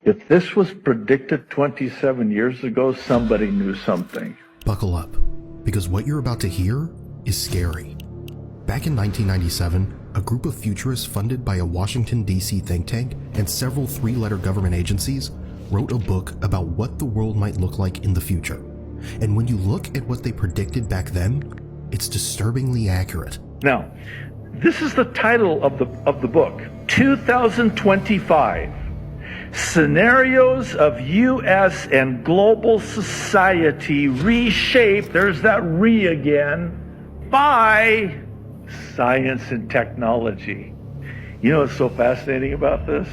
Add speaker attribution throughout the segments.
Speaker 1: If this was predicted 27 years ago, somebody knew something.
Speaker 2: Buckle up, because what you're about to hear is scary. Back in 1997, a group of futurists funded by a Washington, D.C. think tank and several three-letter government agencies wrote a book about what the world might look like in the future. And when you look at what they predicted back then, it's disturbingly accurate.
Speaker 1: Now, this is the title of the book, 2025, Scenarios of U.S. and Global Society Reshaped, there's that re again, by Science and Technology. You know what's so fascinating about this?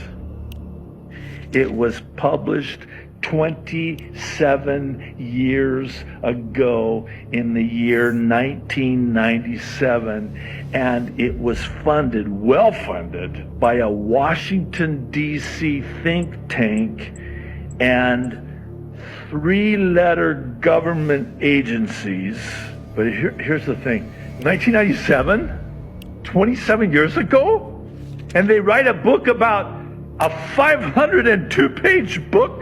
Speaker 1: It was published 27 years ago in the year 1997, and it was funded, well funded, by a Washington, D.C. think tank and three-letter government agencies. But here's the thing, 1997, 27 years ago, and they write a book about a 502-page book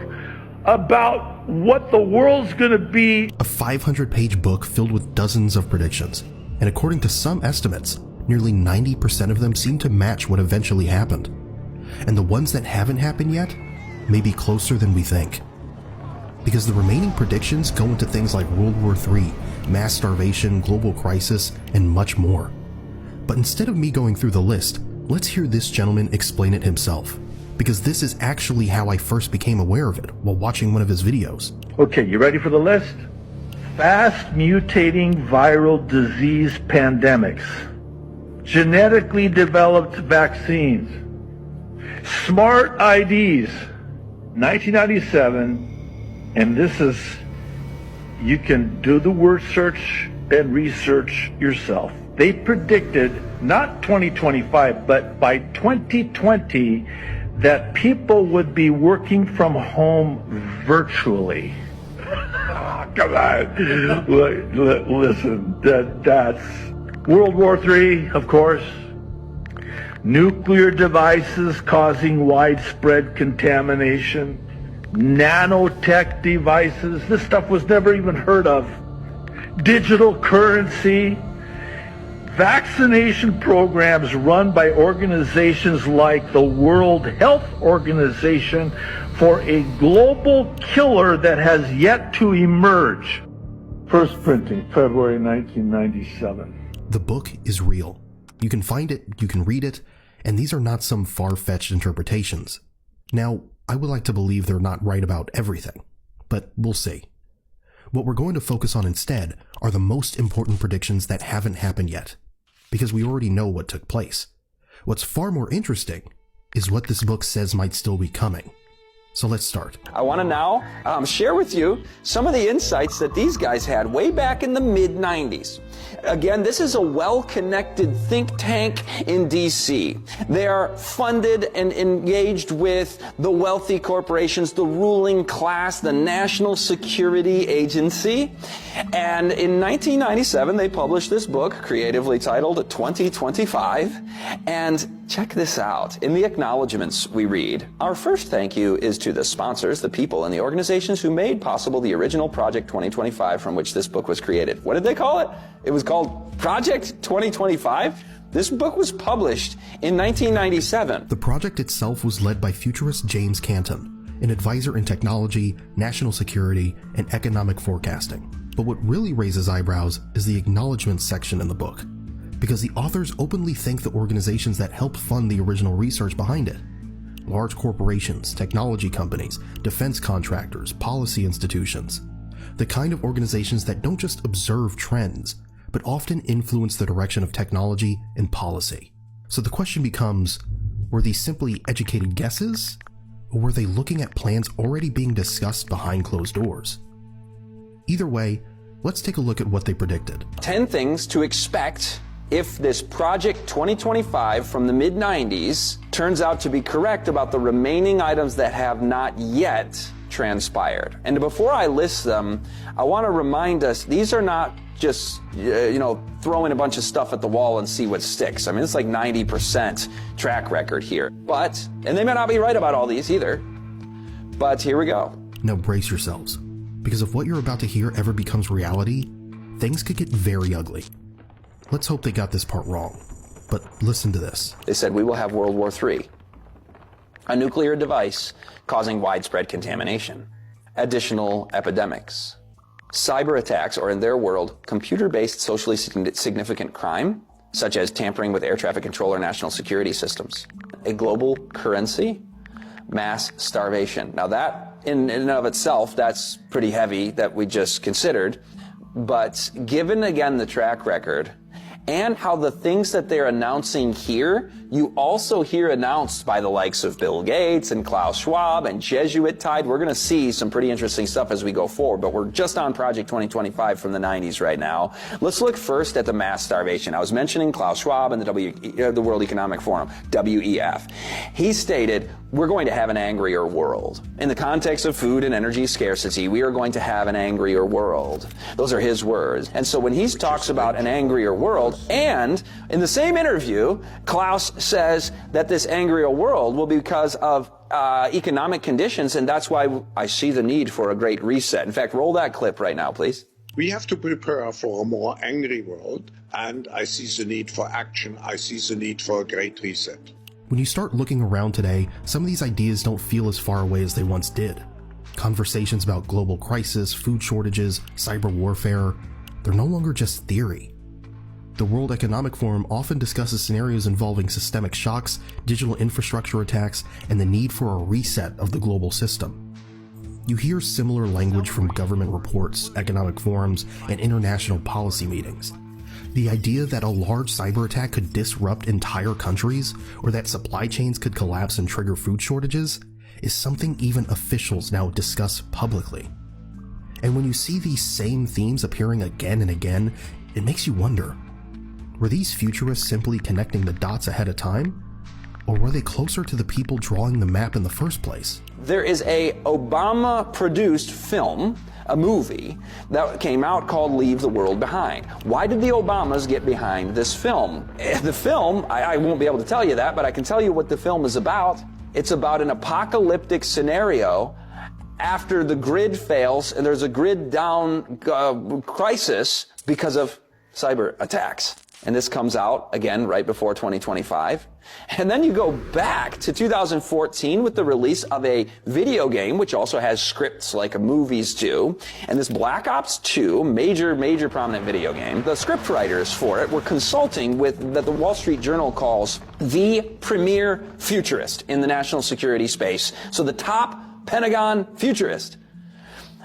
Speaker 1: about what the world's going to be.
Speaker 2: A 500-page book filled with dozens of predictions. And according to some estimates, nearly 90% of them seem to match what eventually happened. And the ones that haven't happened yet may be closer than we think. Because the remaining predictions go into things like World War III, mass starvation, global crisis, and much more. But instead of me going through the list, let's hear this gentleman explain it himself. Because this is actually how I first became aware of it while watching one of his videos.
Speaker 1: Okay, you ready for the list? Fast mutating viral disease pandemics, genetically developed vaccines, smart IDs, 1997, and this is, you can do the word search and research yourself. They predicted not 2025, but by 2020, that people would be working from home virtually. Come on. Listen, that's World War III, of course. Nuclear devices causing widespread contamination. Nanotech devices. This stuff was never even heard of. Digital currency. Vaccination programs run by organizations like the World Health Organization for a global killer that has yet to emerge. First printing, February 1997.
Speaker 2: The book is real. You can find it, you can read it, and these are not some far-fetched interpretations. Now, I would like to believe they're not right about everything, but we'll see. What we're going to focus on instead are the most important predictions that haven't happened yet, because we already know what took place. What's far more interesting is what this book says might still be coming. So let's start.
Speaker 3: I want to now share with you some of the insights that these guys had way back in the mid-90s. Again, this is a well-connected think tank in D.C. They are funded and engaged with the wealthy corporations, the ruling class, the National Security Agency. And in 1997, they published this book, creatively titled 2025. And check this out. In the acknowledgments we read, our first thank you is to the sponsors, the people, and the organizations who made possible the original Project 2025 from which this book was created. What did they call it? It was called Project 2025? This book was published in 1997.
Speaker 2: The project itself was led by futurist James Canton, an advisor in technology, national security, and economic forecasting. But what really raises eyebrows is the acknowledgments section in the book, because the authors openly thank the organizations that helped fund the original research behind it. Large corporations, technology companies, defense contractors, policy institutions. The kind of organizations that don't just observe trends, but often influence the direction of technology and policy. So the question becomes, were these simply educated guesses? Or were they looking at plans already being discussed behind closed doors? Either way, let's take a look at what they predicted.
Speaker 3: 10 things to expect if this Project 2025 from the mid-90s turns out to be correct about the remaining items that have not yet transpired. And before I list them, I want to remind us, these are not just, throwing a bunch of stuff at the wall and see what sticks. I mean, it's like 90% track record here. And they may not be right about all these either, But here we go.
Speaker 2: Now brace yourselves, because if what you're about to hear ever becomes reality, things could get very ugly. Let's hope they got this part wrong. But listen to this.
Speaker 3: They said we will have World War III, a nuclear device causing widespread contamination, additional epidemics, cyber attacks, or in their world, computer-based socially significant crime, such as tampering with air traffic control or national security systems, a global currency, mass starvation. Now that, in and of itself, that's pretty heavy that we just considered, but given, again, the track record, and how the things that they're announcing here, you also hear announced by the likes of Bill Gates and Klaus Schwab and Jesuit Tide. We're going to see some pretty interesting stuff as we go forward, but we're just on Project 2025 from the 90s right now. Let's look first at the mass starvation. I was mentioning Klaus Schwab and the World Economic Forum, WEF. He stated, we're going to have an angrier world. In the context of food and energy scarcity, we are going to have an angrier world. Those are his words. And so when he talks about an angrier world, and in the same interview, Klaus says that this angrier world will be because of economic conditions, and that's why I see the need for a great reset. In fact, roll that clip right now, please.
Speaker 4: We have to prepare for a more angry world, and I see the need for action. I see the need for a great reset.
Speaker 2: When you start looking around today, some of these ideas don't feel as far away as they once did. Conversations about global crisis, food shortages, cyber warfare, they're no longer just theory. The World Economic Forum often discusses scenarios involving systemic shocks, digital infrastructure attacks, and the need for a reset of the global system. You hear similar language from government reports, economic forums, and international policy meetings. The idea that a large cyber attack could disrupt entire countries, or that supply chains could collapse and trigger food shortages, is something even officials now discuss publicly. And when you see these same themes appearing again and again, it makes you wonder, were these futurists simply connecting the dots ahead of time? Or were they closer to the people drawing the map in the first place?
Speaker 3: There is a Obama-produced film, a movie, that came out called Leave the World Behind. Why did the Obamas get behind this film? The film, I won't be able to tell you that, but I can tell you what the film is about. It's about an apocalyptic scenario after the grid fails and there's a grid down crisis because of cyber attacks. And this comes out, again, right before 2025. And then you go back to 2014 with the release of a video game, which also has scripts like movies do. And this Black Ops 2, major prominent video game, the script writers for it were consulting with that the Wall Street Journal calls the premier futurist in the national security space. So the top Pentagon futurist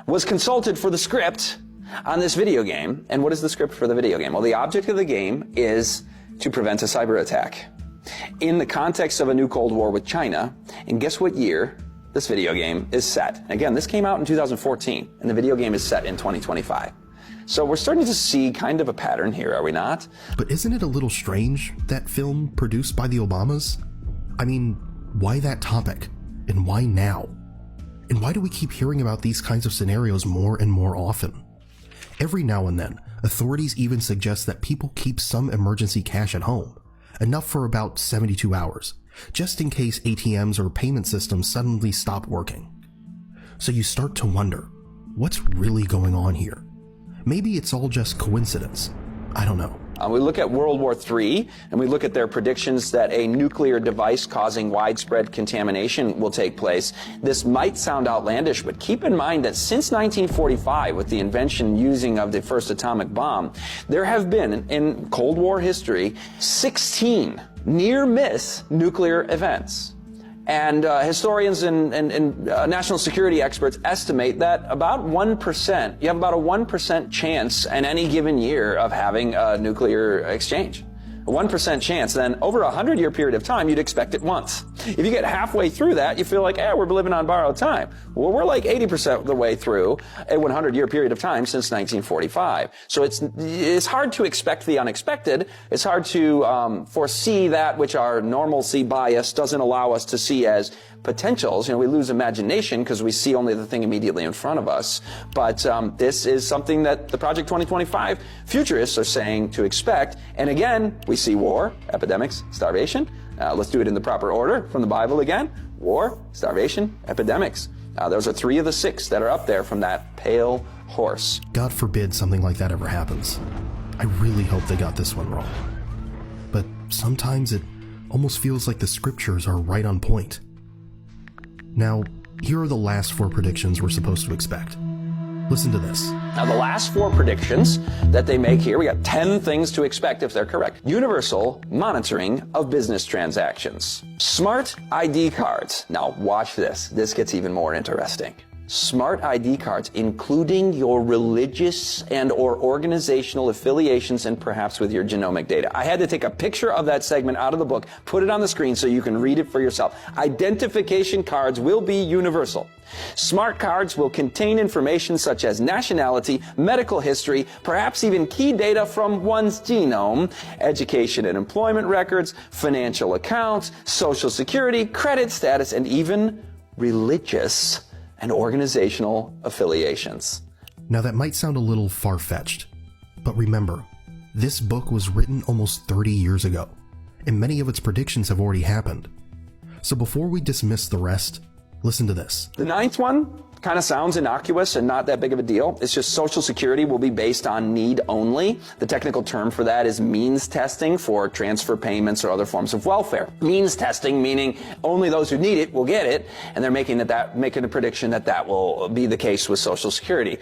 Speaker 3: was consulted for the script on this video game. And what is the script for the video game? Well, the object of the game is to prevent a cyber attack in the context of a new Cold War with China. And guess what year this video game is set? Again, this came out in 2014, and the video game is set in 2025. So we're starting to see kind of a pattern here, are we not?
Speaker 2: But isn't it a little strange, that film produced by the Obamas? I mean, why that topic? And why now? And why do we keep hearing about these kinds of scenarios more and more often? Every now and then, authorities even suggest that people keep some emergency cash at home, enough for about 72 hours, just in case ATMs or payment systems suddenly stop working. So you start to wonder, what's really going on here? Maybe it's all just coincidence. I don't know.
Speaker 3: We look at World War III, and we look at their predictions that a nuclear device causing widespread contamination will take place. This might sound outlandish, but keep in mind that since 1945, with the invention using of the first atomic bomb, there have been, in Cold War history, 16 near-miss nuclear events. And historians and national security experts estimate that about 1%, you have about a 1% chance in any given year of having a nuclear exchange. A 1% chance, then over a 100-year period of time, you'd expect it once. If you get halfway through that, you feel like, we're living on borrowed time. Well, we're like 80% of the way through a 100-year period of time since 1945. So it's hard to expect the unexpected. It's hard to foresee that which our normalcy bias doesn't allow us to see as potentials. We lose imagination because we see only the thing immediately in front of us. But this is something that the Project 2025 futurists are saying to expect. And again, we see war, epidemics, starvation. Let's do it in the proper order from the Bible again. War, starvation, epidemics. Those are 3 of the 6 that are up there from that pale horse.
Speaker 2: God forbid something like that ever happens. I really hope they got this one wrong. But sometimes it almost feels like the scriptures are right on point. Now, here are the last 4 predictions we're supposed to expect. Listen to this.
Speaker 3: Now, the last 4 predictions that they make here, we got 10 things to expect if they're correct. Universal monitoring of business transactions. Smart ID cards. Now, watch this. This gets even more interesting. Smart ID cards, including your religious and or organizational affiliations and perhaps with your genomic data. I had to take a picture of that segment out of the book, put it on the screen so you can read it for yourself. Identification cards will be universal. Smart cards will contain information such as nationality, medical history, perhaps even key data from one's genome, education and employment records, financial accounts, social security, credit status, and even religious and organizational affiliations.
Speaker 2: Now that might sound a little far-fetched, but remember, this book was written almost 30 years ago, and many of its predictions have already happened. So before we dismiss the rest, listen to this.
Speaker 3: The 9th one kind of sounds innocuous and not that big of a deal. It's just Social Security will be based on need only. The technical term for that is means testing for transfer payments or other forms of welfare. Means testing meaning only those who need it will get it, and they're making a prediction that will be the case with Social Security.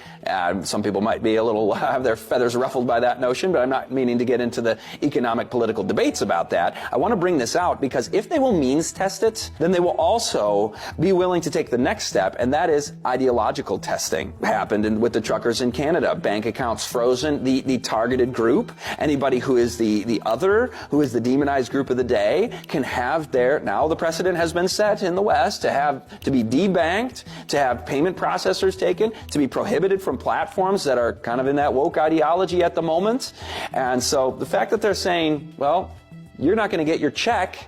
Speaker 3: Some people might be a little have their feathers ruffled by that notion, but I'm not meaning to get into the economic political debates about that. I want to bring this out because if they will means test it, then they will also be willing to take the next step, and that is ideological testing. Happened with the truckers in Canada. Bank accounts frozen, the targeted group, anybody who is the other, who is the demonized group of the day, can have now the precedent has been set in the West to be debanked, to have payment processors taken, to be prohibited from platforms that are kind of in that woke ideology at the moment. And so the fact that they're saying, well, you're not going to get your check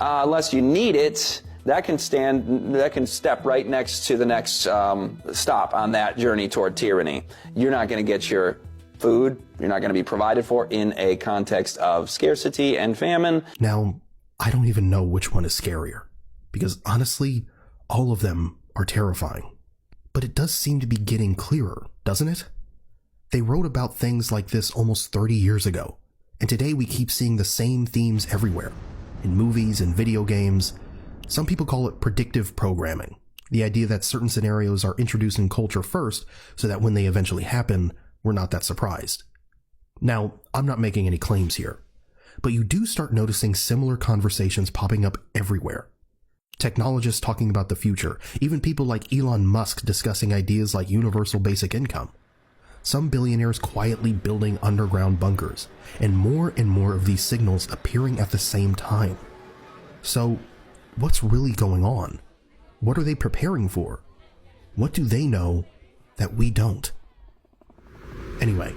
Speaker 3: unless you need it, that can step right next to the next stop on that journey toward tyranny. You're not going to get your food. You're not going to be provided for in a context of scarcity and famine.
Speaker 2: Now, I don't even know which one is scarier, because honestly, all of them are terrifying. But it does seem to be getting clearer, doesn't it? They wrote about things like this almost 30 years ago, and today we keep seeing the same themes everywhere, in movies and video games. Some people call it predictive programming, the idea that certain scenarios are introduced in culture first so that when they eventually happen, we're not that surprised. Now, I'm not making any claims here, but you do start noticing similar conversations popping up everywhere. Technologists talking about the future, even people like Elon Musk discussing ideas like universal basic income. Some billionaires quietly building underground bunkers, and more of these signals appearing at the same time. So, what's really going on? What are they preparing for? What do they know that we don't? Anyway,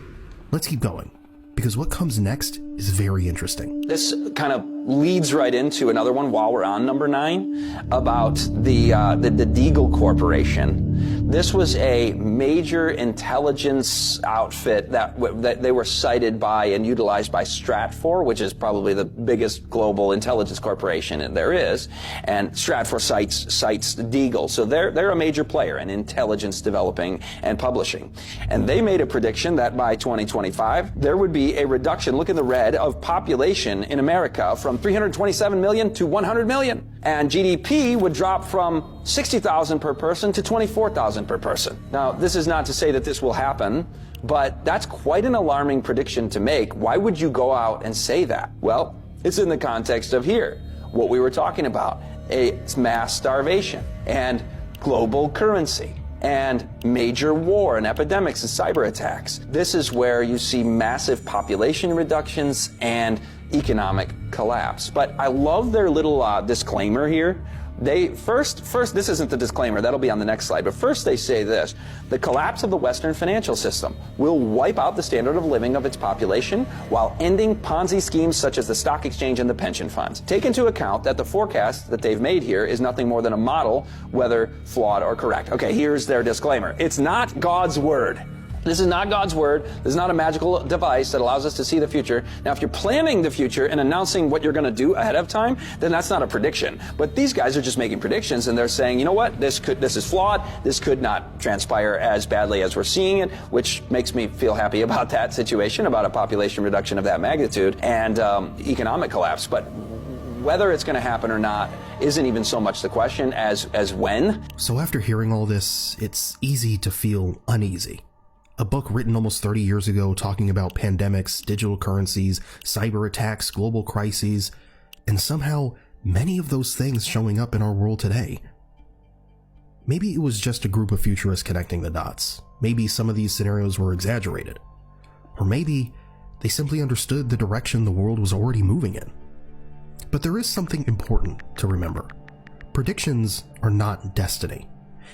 Speaker 2: let's keep going, because what comes next is very interesting.
Speaker 3: This kind of leads right into another one while we're on number 9 about the Deagle Corporation. This was a major intelligence outfit that they were cited by and utilized by Stratfor, which is probably the biggest global intelligence corporation there is, and Stratfor cites Deagle. So they're a major player in intelligence developing and publishing. And they made a prediction that by 2025 there would be a reduction, look in the red, of population in America from 327 million to 100 million. And GDP would drop from 60,000 per person to 24,000 per person. Now, this is not to say that this will happen, but that's quite an alarming prediction to make. Why would you go out and say that? Well, it's in the context of here, what we were talking about, mass starvation and global currency and major war and epidemics and cyber attacks. This is where you see massive population reductions and economic collapse. But I love their little disclaimer here. They first, this isn't the disclaimer, that'll be on the next slide, but first they say this: the collapse of the Western financial system will wipe out the standard of living of its population while ending Ponzi schemes such as the stock exchange and the pension funds. Take into account that the forecast that they've made here is nothing more than a model, whether flawed or correct. Okay, here's their disclaimer. It's not God's word. This is not God's word. This is not a magical device that allows us to see the future. Now, if you're planning the future and announcing what you're going to do ahead of time, then that's not a prediction. But these guys are just making predictions, and they're saying, you know what, this is flawed. This could not transpire as badly as we're seeing it, which makes me feel happy about that situation, about a population reduction of that magnitude and economic collapse. But whether it's going to happen or not isn't even so much the question as when.
Speaker 2: So after hearing all this, it's easy to feel uneasy. A book written almost 30 years ago talking about pandemics, digital currencies, cyber attacks, global crises, and somehow many of those things showing up in our world today. Maybe it was just a group of futurists connecting the dots. Maybe some of these scenarios were exaggerated. Or maybe they simply understood the direction the world was already moving in. But there is something important to remember. Predictions are not destiny.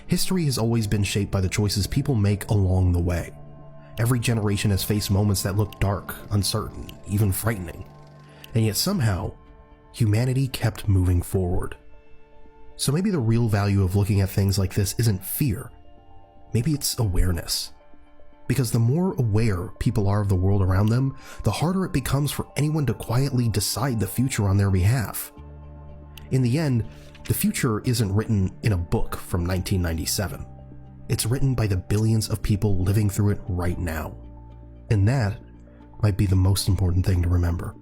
Speaker 2: History has always been shaped by the choices people make along the way. Every generation has faced moments that look dark, uncertain, even frightening. And yet somehow, humanity kept moving forward. So maybe the real value of looking at things like this isn't fear. Maybe it's awareness. Because the more aware people are of the world around them, the harder it becomes for anyone to quietly decide the future on their behalf. In the end, the future isn't written in a book from 1997. It's written by the billions of people living through it right now. And that might be the most important thing to remember.